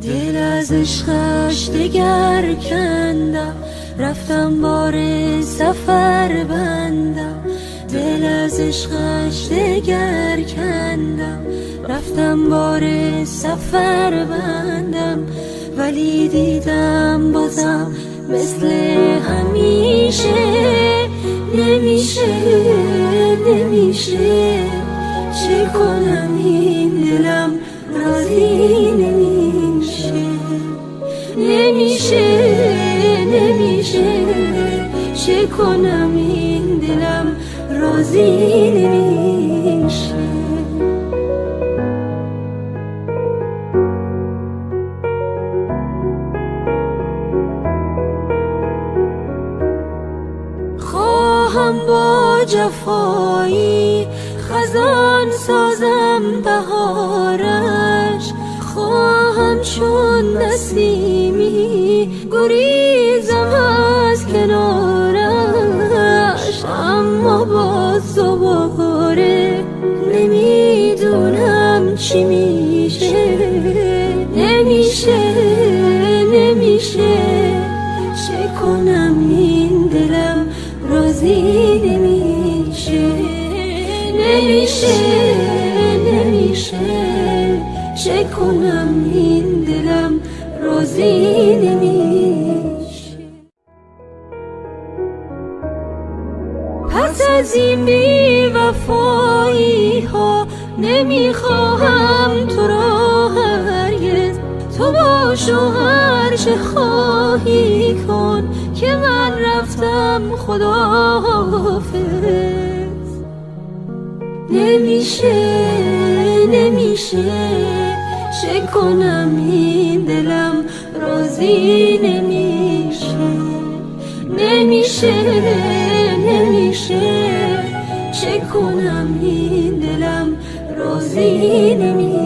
دل از عشقش دگر کندم، رفتم بار سفر بندم. دل از عشقش دگر کندم، رفتم بار سفر بندم. ولی دیدم بازم مثل همیشه، نمیشه نمیشه. چه کنم این دلم راضی نمیشه، نمیشه نمیشه. چه کنم این دلم راضی نمیشه. خواهم با جفایی خزان سازم بهارش، خواهم چون نسیمی گریزم از کنارش. اما باز دوباره نمیدونم چی میشه، نمیشه نمیشه. چه کنم این دلم راضی نمیشه، نمیشه نمیشه. چه کنم این دلم راضی نمیشه. پس از این بی وفایی ها نمیخواهم تو را هرگز. تو باش و هر چه خواهی کن که من رفتم خداحافظ. نمیشه نمیشه. چه کنم این دلم راضی نمیشه، نمیشه نمیشه. چه کنم این دلم راضی نمیشه.